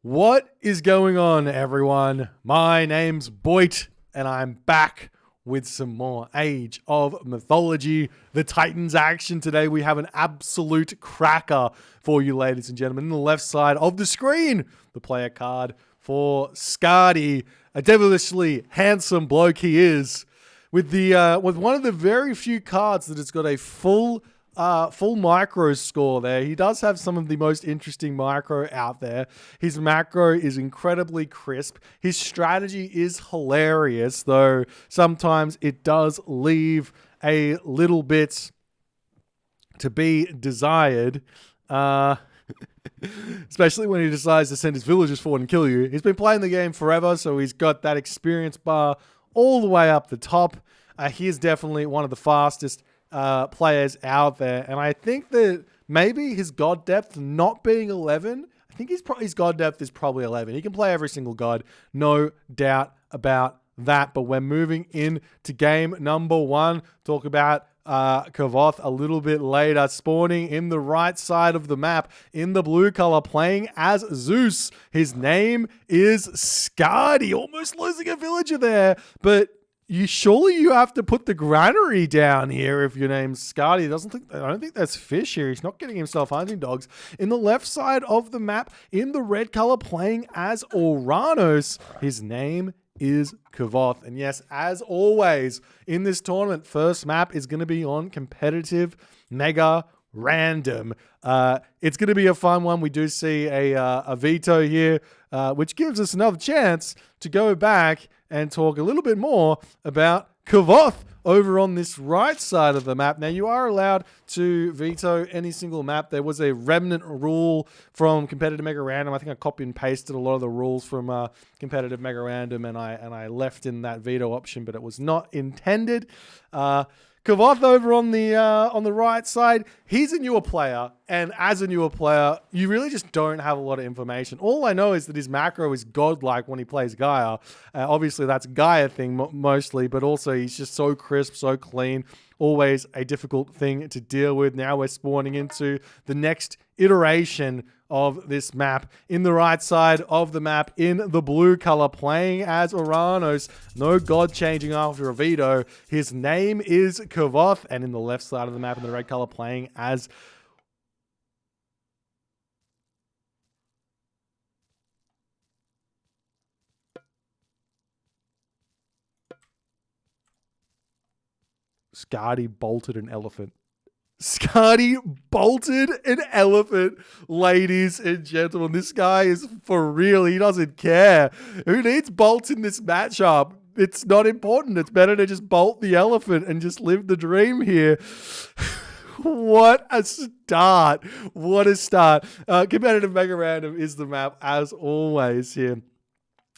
What is going on, everyone? My name's Boit, and I'm back with some more Age of Mythology, the Titans action. Today we have an absolute cracker for you, ladies and gentlemen. On the left side of the screen, the player card for Skady, a devilishly handsome bloke he is, with one of the very few cards that has got a full micro score there. He does have some of the most interesting micro out there. His macro is incredibly crisp. His strategy is hilarious, though sometimes it does leave a little bit to be desired. Especially when he decides to send his villagers forward and kill you. He's been playing the game forever, so he's got that experience bar all the way up the top. He is definitely one of the fastest players out there, and I think that maybe his god depth not being 11, I think his god depth is probably 11. He can play every single god, no doubt about that. But we're moving into game number one. Talk about Kvoth a little bit later, spawning in the right side of the map in the blue color, playing as Zeus. His name is Skady, almost losing a villager there, but surely you have to put the granary down here if your name's Skady. I don't think that's fish here. He's not getting himself hunting dogs. In the left side of the map, in the red color, playing as Oranos. His name is Kvoth. And yes, as always in this tournament, first map is going to be on competitive mega random. It's going to be a fun one. We do see a veto here, which gives us another chance to go back and talk a little bit more about Kvoth over on this right side of the map. Now, you are allowed to veto any single map. There was a remnant rule from competitive mega random. I think I copy and pasted a lot of the rules from competitive mega random, and I left in that veto option, but it was not intended. Kvoth over on the right side, he's a newer player, and as a newer player, you really just don't have a lot of information. All I know is that his macro is godlike when he plays Gaia. Obviously, that's Gaia thing mostly, but also he's just so crisp, so clean. Always a difficult thing to deal with. Now we're spawning into the next iteration of this map. In the right side of the map, in the blue color, playing as Oranos. No god changing after a veto. His name is Kvoth. And in the left side of the map, in the red color, playing as Skady bolted an elephant. Skady bolted an elephant, ladies and gentlemen. This guy is for real. He doesn't care. Who needs bolts in this matchup? It's not important. It's better to just bolt the elephant and just live the dream here. What a start. What a start. Competitive Mega Random is the map, as always, here.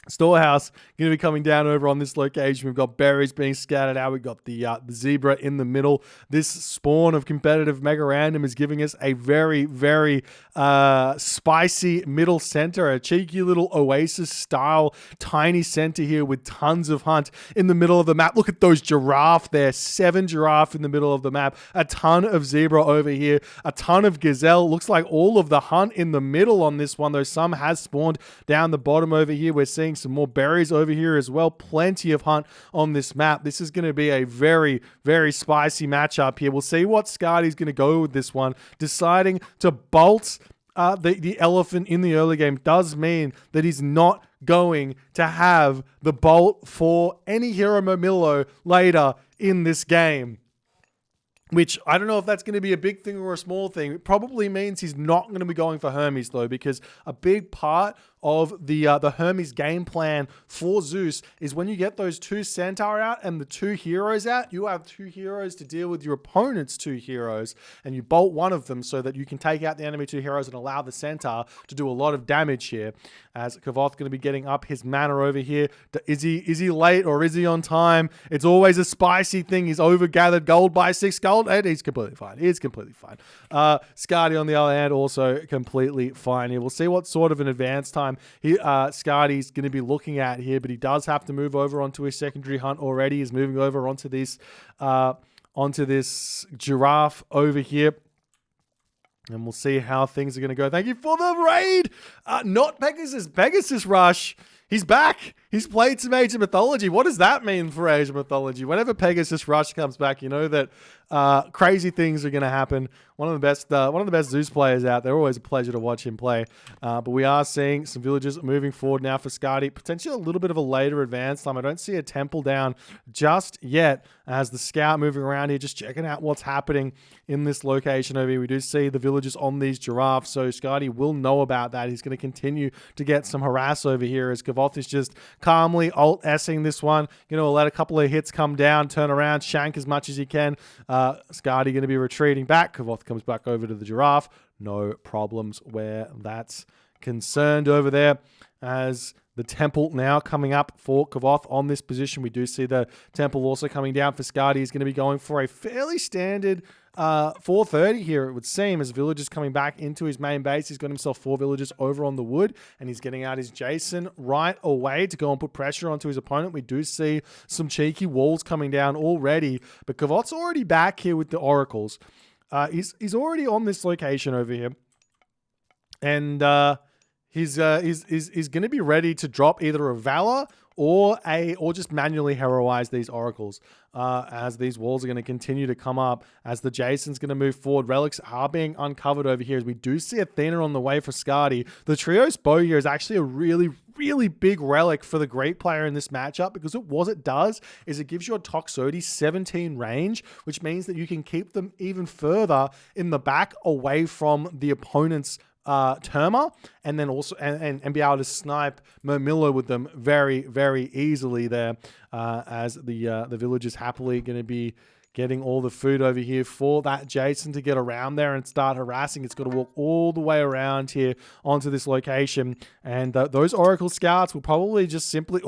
Storehouse going to be coming down over on this location. We've got berries being scattered out. We've got the zebra in the middle. This spawn of competitive mega random is giving us a very, very spicy middle center, a cheeky little oasis style tiny center here with tons of hunt in the middle of the map. Look at those giraffe there. 7 giraffe in the middle of the map. A ton of zebra over here. A ton of gazelle. Looks like all of the hunt in the middle on this one, though some has spawned down the bottom over here. We're seeing some more berries over here as well. Plenty of hunt on this map. This is going to be a very, very spicy matchup here. We'll see what Skady's going to go with this one. Deciding to bolt the elephant in the early game does mean that he's not going to have the bolt for any hero Momillo later in this game. Which, I don't know if that's going to be a big thing or a small thing. It probably means he's not going to be going for Hermes, though, because a big part of the Hermes game plan for Zeus is when you get those 2 centaur out and the 2 heroes out, you have 2 heroes to deal with your opponent's 2 heroes, and you bolt one of them so that you can take out the enemy 2 heroes and allow the centaur to do a lot of damage here. As Kvoth going to be getting up his mana over here. Is he late or is he on time? It's always a spicy thing. He's overgathered gold by 6 gold, and he's completely fine. He's completely fine. Skady, on the other hand, also completely fine here. We'll see what sort of an advance time Skady's going to be looking at here, but he does have to move over onto his secondary hunt already. He's moving over onto this giraffe over here. And we'll see how things are going to go. Thank you for the raid. Not Pegasus. Pegasus Rush. He's back. He's played some Age of Mythology. What does that mean for Age of Mythology? Whenever Pegasus Rush comes back, you know that crazy things are going to happen. One of the best Zeus players out there. Always a pleasure to watch him play. But we are seeing some villagers moving forward now for Skady. Potentially a little bit of a later advance time. I don't see a temple down just yet as the scout moving around here, just checking out what's happening in this location over here. We do see the villagers on these giraffes, so Skady will know about that. He's going to continue to get some harass over here as Kvoth is just calmly alt-essing this one. Going to let a couple of hits come down, turn around, shank as much as he can. Skady going to be retreating back. Kvoth comes back over to the giraffe. No problems where that's concerned over there as the temple now coming up for Kvoth on this position. We do see the temple also coming down for Skady. He's going to be going for a fairly standard 430 here, it would seem, as villagers coming back into his main base. He's got himself 4 villagers over on the wood, and he's getting out his Jason right away to go and put pressure onto his opponent. We do see some cheeky walls coming down already, but Kvoth's already back here with the oracles. He's already on this location over here, and he's going to be ready to drop either a Valor or just manually heroize these oracles as these walls are going to continue to come up, as the Jason's going to move forward. Relics are being uncovered over here as we do see Athena on the way for Skady. The Trios bow here is actually a really big relic for the great player in this matchup, because what it does is it gives you a Toxotes 17 range, which means that you can keep them even further in the back away from the opponent's Terma, and then also and be able to snipe Murmillo with them very easily there, as the villagers happily going to be getting all the food over here for that Jason to get around there and start harassing. It's got to walk all the way around here onto this location, and those Oracle Scouts will probably just simply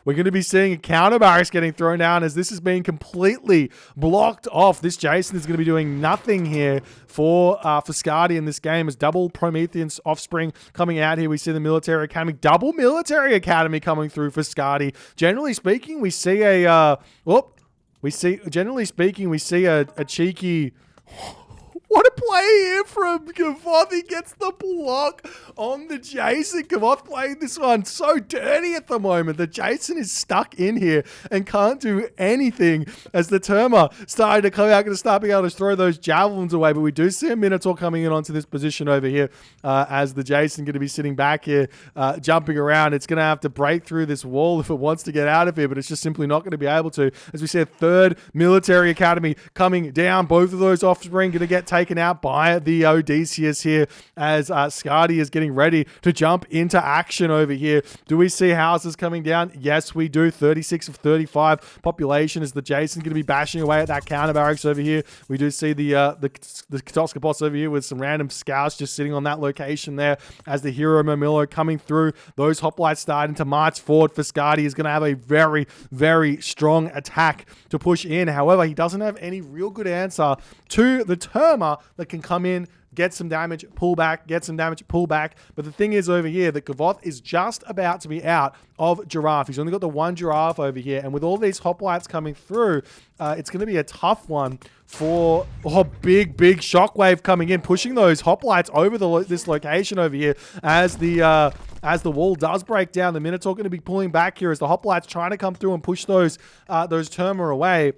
we're going to be seeing a counter barracks getting thrown down as this is being completely blocked off. This Jason is going to be doing nothing here for Skady in this game, as double Promethean's offspring coming out here. We see the Military Academy, double Military Academy coming through for Skady. Generally speaking, we see a cheeky... What a play here from Kvoth. He gets the block on the Jason. Kvoth playing this one so dirty at the moment. The Jason is stuck in here and can't do anything as the Terma starting to come out, going to start being able to throw those javelins away. But we do see a Minotaur coming in onto this position over here, as the Jason going to be sitting back here, jumping around. It's going to have to break through this wall if it wants to get out of here, but it's just simply not going to be able to. As we see a third Military Academy coming down. Both of those offspring going to get taken out by the Odysseus here, as Skady is getting ready to jump into action over here. Do we see houses coming down? Yes, we do. 36 of 35 population as the Jason going to be bashing away at that counter barracks over here. We do see the Katoskopos over here with some random scouts just sitting on that location there, as the hero Murmillo coming through. Those hoplites starting to march forward for Skady. Is going to have a very strong attack to push in. However, he doesn't have any real good answer to the Terma that can come in, get some damage, pull back, get some damage, pull back. But the thing is over here that Kvoth is just about to be out of Giraffe. He's only got the one Giraffe over here, and with all these hoplites coming through, it's going to be a tough one for big shockwave coming in, pushing those hoplites over this location over here as the wall does break down. The Minotaur going to be pulling back here as the hoplites trying to come through and push those Terma away.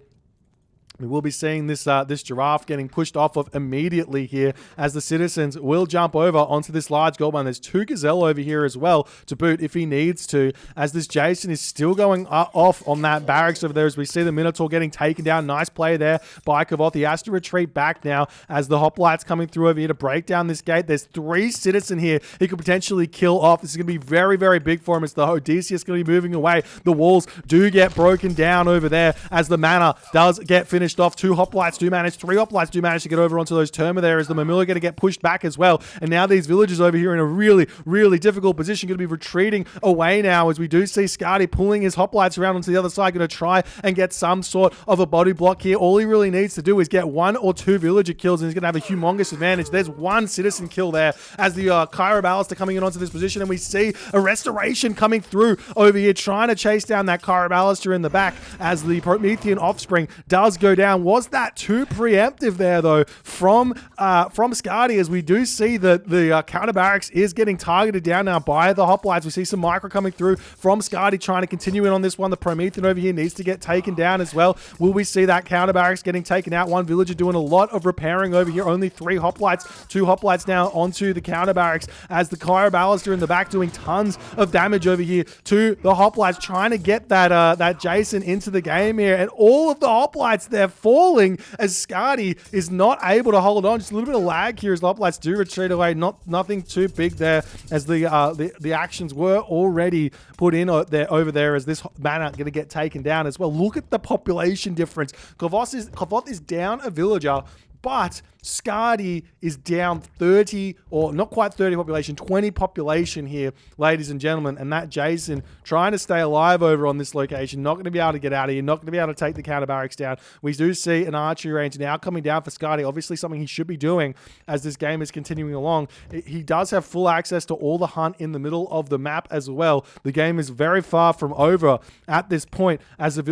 We will be seeing this giraffe getting pushed off of immediately here, as the citizens will jump over onto this large gold mine. There's 2 gazelle over here as well to boot if he needs to, as this Jason is still going off on that barracks over there, as we see the Minotaur getting taken down. Nice play there by Kvoth. He has to retreat back now as the hoplites coming through over here to break down this gate. There's 3 citizen here he could potentially kill off. This is going to be very big for him as the Odysseus going to be moving away. The walls do get broken down over there as the mana does get finished off. 2 hoplites do manage, 3 hoplites do manage to get over onto those Terma there, as the Murmillo going to get pushed back as well. And now these villagers over here in a really difficult position, going to be retreating away now, as we do see Skady pulling his hoplites around onto the other side, going to try and get some sort of a body block here. All he really needs to do is get 1 or 2 villager kills, and he's going to have a humongous advantage. There's 1 citizen kill there as the Kyra Ballista coming in onto this position, and we see a restoration coming through over here, trying to chase down that Kyra Ballista in the back, as the Promethean offspring does go down. Was that too preemptive there, though, from Skady, as we do see that the counter barracks is getting targeted down now by the hoplites. We see some micro coming through from Skady, trying to continue in on this one. The Promethean over here needs to get taken down as well. Will we see that counter barracks getting taken out? One villager doing a lot of repairing over here. Only 3 hoplites, 2 hoplites now onto the counter barracks, as the Kyro Ballaster in the back doing tons of damage over here to the hoplites, trying to get that Jason into the game here. And all of the hoplites, they're falling as Skady is not able to hold on. Just a little bit of lag here as the hoplites do retreat away. Nothing too big there, as the actions were already put in over there, as this banner going to get taken down as well. Look at the population difference. Kvoth is down a villager, but Skady is down 30, or not quite 30 population, 20 population here, ladies and gentlemen. And that Jason trying to stay alive over on this location, not going to be able to get out of here, not going to be able to take the counter barracks down. We do see an archery range now coming down for Skady, obviously something he should be doing as this game is continuing along. He does have full access to all the hunt in the middle of the map as well. The game is very far from over at this point, as the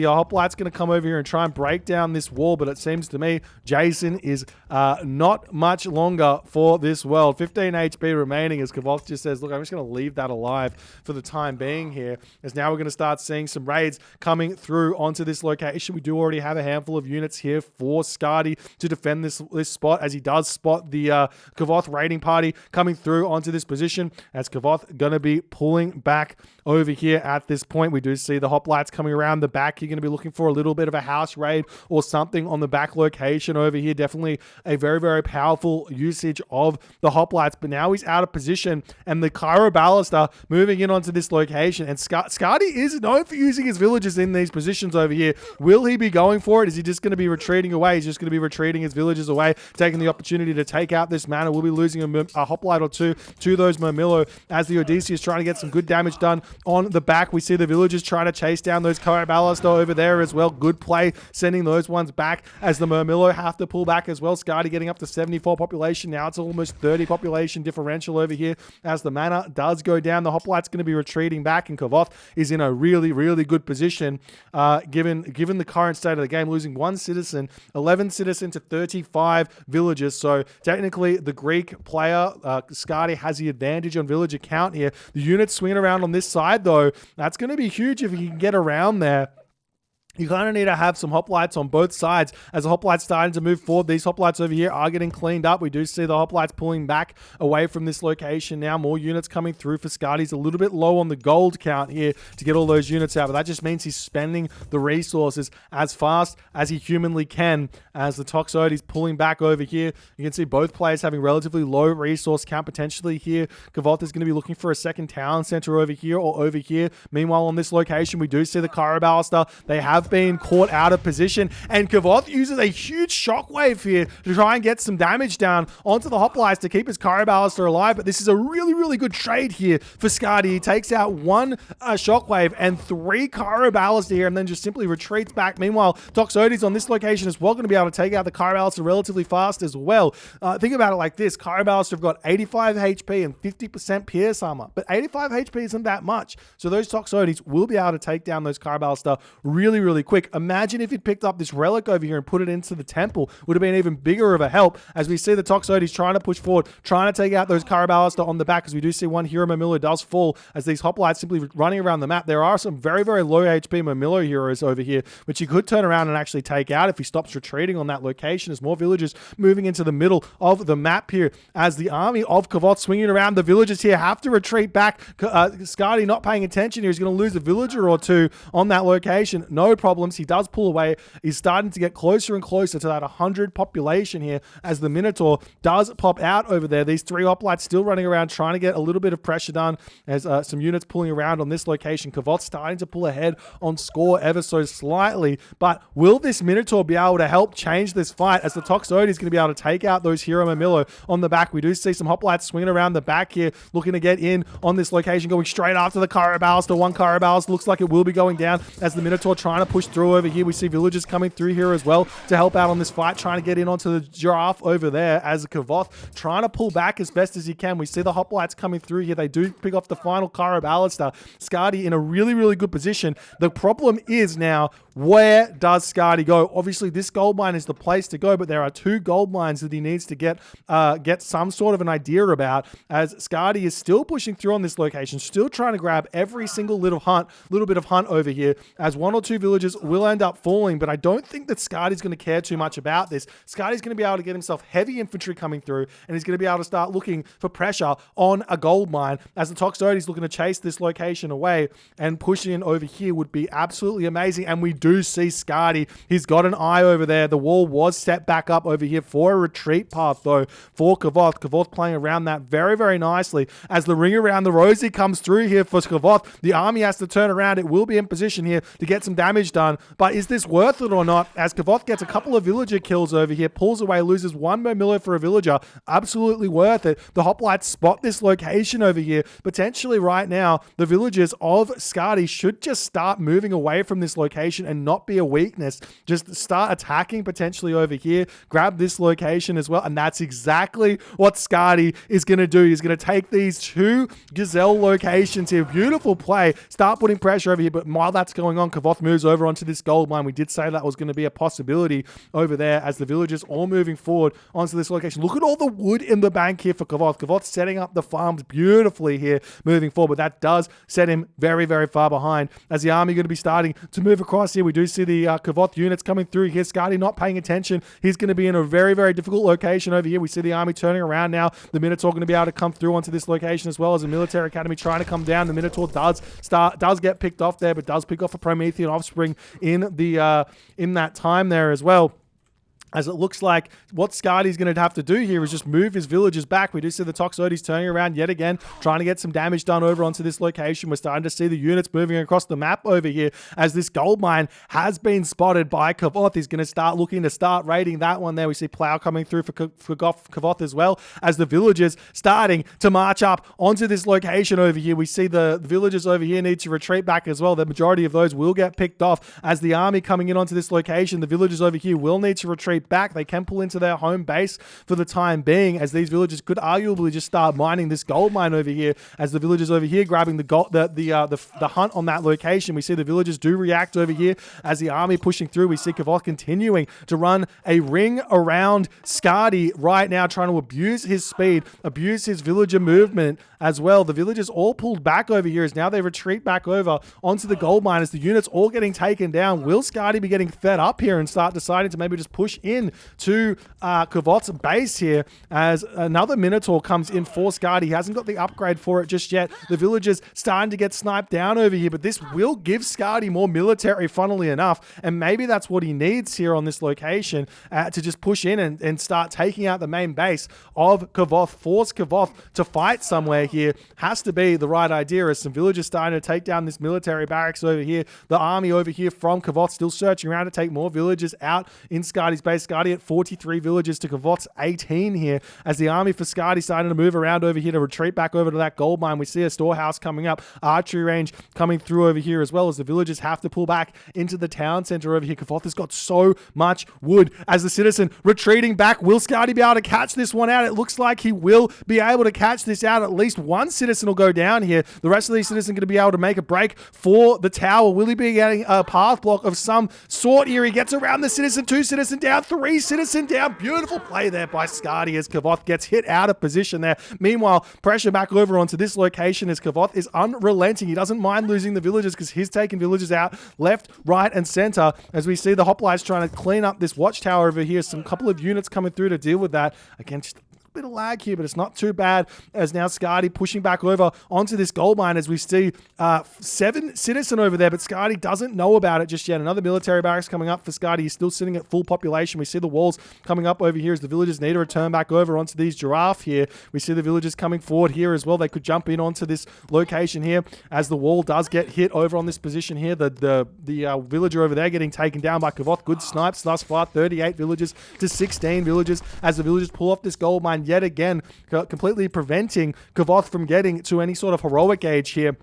hoplite's going to come over here and try and break down this wall, but it seems to me Jason is not much longer for this world. 15 HP remaining, as Kvoth just says, look, I'm just going to leave that alive for the time being here, as now we're going to start seeing some raids coming through onto this location. We do already have a handful of units here for Skady to defend this spot, as he does spot the Kvoth raiding party coming through onto this position, as Kvoth going to be pulling back over here at this point. We do see the hoplites coming around the back. You're going to be looking for a little bit of a house raid or something on the back location over here. Definitely a very, very powerful usage of the hoplites, but now he's out of position, and the Kyro Ballaster moving in onto this location, and Skady is known for using his villagers in these positions over here. Will he be going for it? Is he just going to be retreating away? He's just going to be retreating his villagers away, taking the opportunity to take out this mana. We'll be losing a hoplite or two to those Murmillo, as the Odysseus trying to get some good damage done on the back. We see the villagers trying to chase down those Kyro Ballaster over there as well. Good play, sending those ones back, as the Murmillo have to pull back as well. Skady getting up to 74 population. Now it's almost 30 population differential over here, as the mana does go down. The hoplite's going to be retreating back, and Kvoth is in a really, really good position, given the current state of the game, losing 1 citizen, 11 citizen to 35 villagers. So technically the Greek player, Skady, has the advantage on villager count here. The units swinging around on this side, though, that's going to be huge if he can get around there. You kind of need to have some hoplites on both sides, as the hoplites starting to move forward. These hoplites over here are getting cleaned up. We do see the hoplites pulling back away from this location now. More units coming through for Skady. He's a little bit low on the gold count here to get all those units out, but that just means he's spending the resources as fast as he humanly can, as the Toxoid is pulling back over here. You can see both players having relatively low resource count potentially here. Kvoth is going to be looking for a second town center over here or over here. Meanwhile, on this location, we do see the Kyro Ballaster. They have been caught out of position, and Kvoth uses a huge shockwave here to try and get some damage down onto the hoplites to keep his Kyro Ballaster alive. But this is a really, really good trade here for Skady. He takes out 1 shockwave and 3 Kyro Ballaster here, and then just simply retreats back. Meanwhile, Toxodes on this location is well going to be able to take out the Kyro Ballaster relatively fast as well. Think about it like this. Kyro Ballaster have got 85 HP and 50% pierce armor, but 85 HP isn't that much. So those Toxodes will be able to take down those Kyro Ballaster really, really quick. Imagine if he'd picked up this relic over here and put it into the temple. Would have been even bigger of a help, as we see the Toxodes trying to push forward, trying to take out those Kyro Ballaster on the back, as we do see one hero Murmillo does fall, as these hoplites simply running around the map. There are some very, very low HP Murmillo heroes over here, which he could turn around and actually take out if he stops retreating on that location, as more villagers moving into the middle of the map here, as the army of Kvoth swinging around. The villagers here have to retreat back. Skady not paying attention here. He's going to lose a villager or two on that location. No problems. He does pull away. He's starting to get closer and closer to that 100 population here, as the Minotaur does pop out over there. These 3 hoplites still running around trying to get a little bit of pressure done, as some units pulling around on this location. Kvoth starting to pull ahead on score ever so slightly, but will this Minotaur be able to help change this fight, as the Toxoid is going to be able to take out those hero Murmillo on the back? We do see some hoplites swinging around the back here, looking to get in on this location, going straight after the Kyro Ballaster. 1 Kyro Ballaster looks like it will be going down, as the Minotaur trying to push through over here. We see villagers coming through here as well to help out on this fight, trying to get in onto the giraffe over there, as Kvoth trying to pull back as best as he can. We see the hoplites coming through here. They do pick off the final Kyro Ballaster. Skady in a really, really good position. The problem is now, Where does Skady go? Obviously, this gold mine is the place to go, but there are 2 gold mines that he needs to get some sort of an idea about, as Skady is still pushing through on this location, still trying to grab every single little bit of hunt over here, as 1 or 2 villages will end up falling, but I don't think that Skady's going to care too much about this. Skady's going to be able to get himself heavy infantry coming through, and he's going to be able to start looking for pressure on a gold mine, as the Toxotes looking to chase this location away, and pushing in over here would be absolutely amazing. And we do see Skady. He's got an eye over there. The wall was set back up over here for a retreat path, though, for Kvoth. Kvoth playing around that very, very nicely, as the ring around the rosy comes through here for Kvoth. The army has to turn around. It will be in position here to get some damage done, but is this worth it or not, as Kvoth gets a couple of villager kills over here, pulls away, loses 1 more miller for a villager. Absolutely worth it. The hoplites spot this location over here. Potentially right now, the villagers of Skady should just start moving away from this location and not be a weakness. Just start attacking potentially over here, grab this location as well, and that's exactly what Skady is going to do. He's going to take these 2 gazelle locations here. Beautiful play. Start putting pressure over here, but while that's going on, Kvoth moves over onto this gold mine. We did say that was going to be a possibility over there, as the villagers all moving forward onto this location. Look at all the wood in the bank here for Kvoth. Kvoth setting up the farms beautifully here moving forward, but that does set him very, very far behind, as the army going to be starting to move across here. We do see the Kvoth units coming through here. Skady not paying attention. He's going to be in a very, very difficult location over here. We see the army turning around now. The Minotaur going to be able to come through onto this location, as well as a military academy trying to come down. The Minotaur does get picked off there, but does pick off a Promethean offspring in that time there as well. As it looks like what Skady's going to have to do here is just move his villagers back. We do see the Toxotes turning around yet again, trying to get some damage done over onto this location. We're starting to see the units moving across the map over here, as this gold mine has been spotted by Kvoth. He's going to start looking to start raiding that one there. We see Plow coming through for Kvoth as well, as the villagers starting to march up onto this location over here. We see the villagers over here need to retreat back as well. The majority of those will get picked off, as the army coming in onto this location. The villagers over here will need to retreat back. They can pull into their home base for the time being, as these villagers could arguably just start mining this gold mine over here, as the villagers over here grabbing the hunt on that location. We see the villagers do react over here, as the army pushing through. We see Kvoth continuing to run a ring around Skady right now, trying to abuse his speed, abuse his villager movement as well. The villagers all pulled back over here, as now they retreat back over onto the gold mine, as the units all getting taken down. Will Skady be getting fed up here and start deciding to maybe just push in to Kvoth's base here, as another Minotaur comes in for Skady? He hasn't got the upgrade for it just yet. The villagers starting to get sniped down over here, but this will give Skady more military, funnily enough, and maybe that's what he needs here on this location, to just push in and start taking out the main base of Kvoth. Force Kvoth to fight somewhere here has to be the right idea, as some villagers starting to take down this military barracks over here. The army over here from Kvoth still searching around to take more villagers out in Skady's base. Skady at 43 villagers to Kvoth's 18 here, as the army for Skady starting to move around over here to retreat back over to that gold mine. We see a storehouse coming up, archery range coming through over here, as well as the villagers have to pull back into the town center over here. Kvoth has got so much wood, as the citizen retreating back. Will Skady be able to catch this one out? It looks like he will be able to catch this out. At least one citizen will go down here. The rest of these citizens are going to be able to make a break for the tower. Will he be getting a path block of some sort here? He gets around the citizen, 2 citizen down, 3 citizen down. Beautiful play there by Skady, as Kvoth gets hit out of position there. Meanwhile, pressure back over onto this location, as Kvoth is unrelenting. He doesn't mind losing the villagers, because he's taking villagers out left, right, and center, as we see the hoplites trying to clean up this watchtower over here. Some couple of units coming through to deal with that. Again, just bit of lag here, but it's not too bad, as now Skady pushing back over onto this gold mine, as we see 7 citizen over there, but Skady doesn't know about it just yet. Another military barracks coming up for Skady. He's still sitting at full population. We see the walls coming up over here, as the villagers need to return back over onto these giraffe here. We see the villagers coming forward here as well. They could jump in onto this location here, as the wall does get hit over on this position here. The villager over there getting taken down by Kvoth. Good snipes thus far, 38 villagers to 16 villagers, as the villagers pull off this gold mine yet again, completely preventing Kvoth from getting to any sort of heroic age here.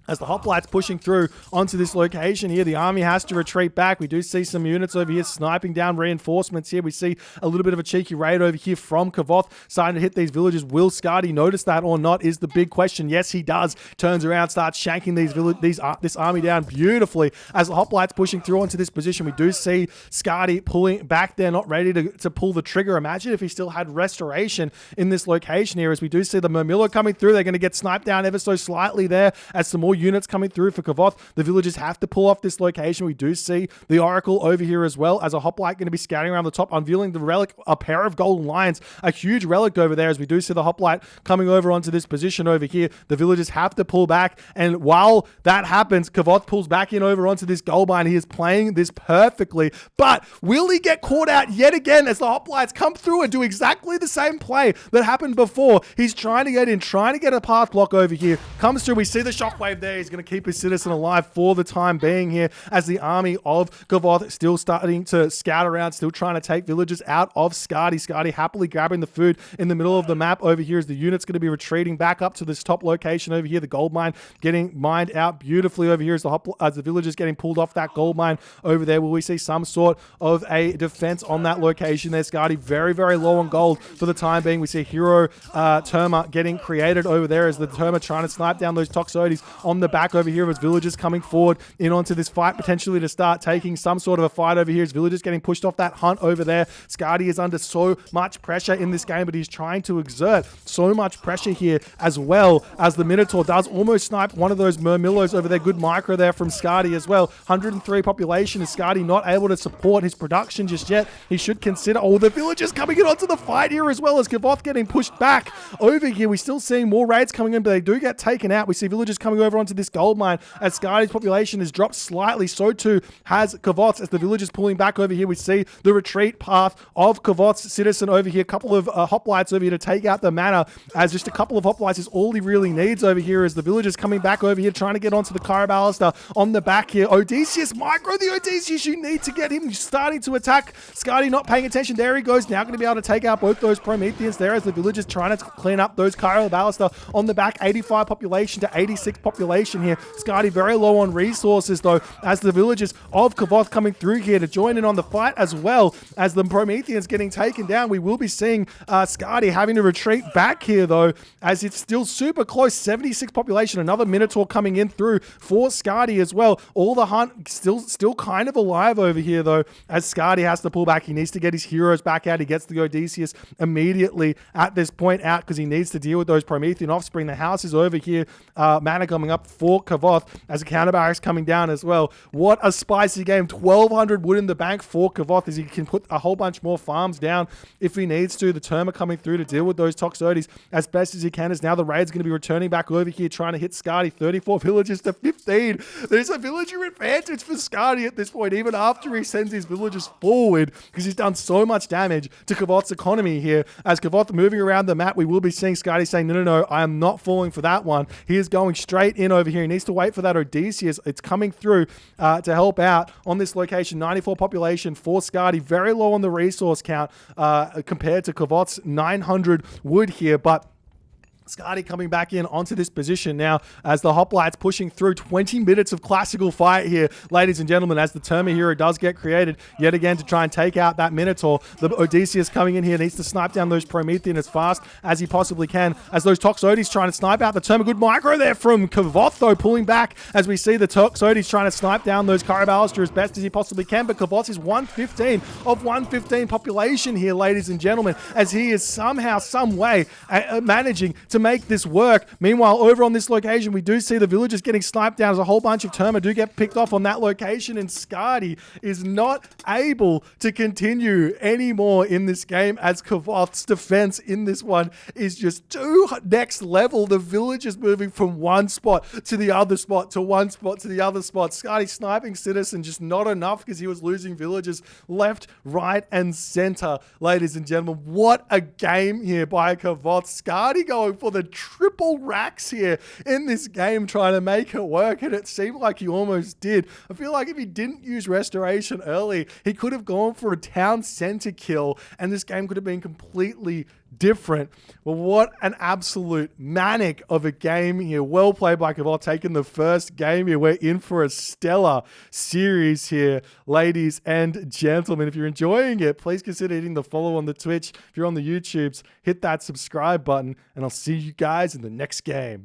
As the hoplites pushing through onto this location here, the army has to retreat back. We do see some units over here sniping down reinforcements here. We see a little bit of a cheeky raid over here from Kvoth starting to hit these villages. Will Skady notice that or not is the big question. Yes, he does. Turns around, starts shanking this army down beautifully. As the hoplites pushing through onto this position, we do see Skady pulling back there, not ready to pull the trigger. Imagine if he still had restoration in this location here. As we do see the Murmillo coming through, they're going to get sniped down ever so slightly there as some more units coming through for Kvoth. The villagers have to pull off this location. We do see the Oracle over here as well, as a hoplite going to be scouting around the top, unveiling the relic, a pair of golden lions, a huge relic over there. As we do see the hoplite coming over onto this position over here, the villagers have to pull back, and while that happens, Kvoth pulls back in over onto this gold mine. He is playing this perfectly, but will he get caught out yet again as the hoplites come through and do exactly the same play that happened before? He's trying to get in, trying to get a path block over here, comes through. We see the shockwave there. He's going to keep his citizen alive for the time being here, as the army of Kvoth still starting to scout around, still trying to take villages out of Skady. Skady happily grabbing the food in the middle of the map over here, as the unit's going to be retreating back up to this top location over here. The gold mine getting mined out beautifully over here as the villagers getting pulled off that gold mine over there. Will we see some sort of a defense on that location there? Skady very, very low on gold for the time being. We see hero Terma getting created over there, as the Terma trying to snipe down those Toxotes on the back over here, as villagers coming forward in onto this fight, potentially to start taking some sort of a fight over here, as villagers getting pushed off that hunt over there. Skady is under so much pressure in this game, but he's trying to exert so much pressure here, as well as the Minotaur does almost snipe one of those Murmillos over there. Good micro there from Skady as well. 103 population. Is Skady not able to support his production just yet? He should consider, the villagers coming in onto the fight here, as well as Kvoth getting pushed back over here. We're still seeing more raids coming in, but they do get taken out. We see villagers coming over onto this gold mine as Skady's population has dropped slightly. So too has Kvoth's, as the villagers pulling back over here. We see the retreat path of Kvoth's citizen over here. A couple of hoplites over here to take out the manor, as just a couple of hoplites is all he really needs over here, as the villagers coming back over here trying to get onto the Carabalister on the back here. Odysseus micro, the Odysseus, you need to get him starting to attack. Skady not paying attention. There he goes, now going to be able to take out both those Prometheans there, as the villagers trying to clean up those Carabalister on the back. 85 population to 86 population here. Skady very low on resources though, as the villagers of Kvoth coming through here to join in on the fight, as well as the Prometheans getting taken down. We will be seeing Skady having to retreat back here though, as it's still super close. 76 population. Another Minotaur coming in through for Skady as well. All the hunt still kind of alive over here though, as Skady has to pull back. He needs to get his heroes back out. He gets the Odysseus immediately at this point out, because he needs to deal with those Promethean offspring. The house is over here. Mana coming up for Kvoth, as a counter barracks coming down as well. What a spicy game. 1,200 wood in the bank for Kvoth, as he can put a whole bunch more farms down if he needs to. The Terma coming through to deal with those Toxotes as best as he can, as now the raid's going to be returning back over here trying to hit Skady. 34 villagers to 15. There's a villager advantage for Skady at this point, even after he sends his villagers forward, because he's done so much damage to Kvoth's economy here. As Kvoth moving around the map, we will be seeing Skady saying, no, I am not falling for that one. He is going straight in over here. He needs to wait for that Odysseus. It's coming through to help out on this location. 94 population for Skady. Very low on the resource count compared to Kvoth's 900 wood here, but Skady coming back in onto this position now, as the hoplites pushing through. 20 minutes of classical fight here, ladies and gentlemen, as the Terma hero does get created yet again to try and take out that Minotaur. The Odysseus coming in here needs to snipe down those Promethean as fast as he possibly can, as those Toxotes trying to snipe out the Terma. Good micro there from Kvoth though, pulling back, as we see the Toxotes trying to snipe down those Carabalister as best as he possibly can, but Kvoth is 115 of 115 population here, ladies and gentlemen, as he is somehow, some way managing to make this work. Meanwhile, over on this location, we do see the villagers getting sniped down, as a whole bunch of Terma do get picked off on that location, and Skady is not able to continue anymore in this game, as Kvoth's defense in this one is just too next level. The villagers moving from one spot to the other spot, to one spot to the other spot. Skady sniping citizen, just not enough, because he was losing villagers left, right, and center. Ladies and gentlemen, what a game here by Kvoth. Skady going for the triple racks here in this game, trying to make it work, and it seemed like he almost did. I feel like if he didn't use restoration early, he could have gone for a town center kill, and this game could have been completely different. Well, what an absolute manic of a game here. Well played by Kvoth, taking the first game here. We're in for a stellar series here, ladies and gentlemen. If you're enjoying it, please consider hitting the follow on the Twitch. If you're on the YouTubes, hit that subscribe button, and I'll see you guys in the next game.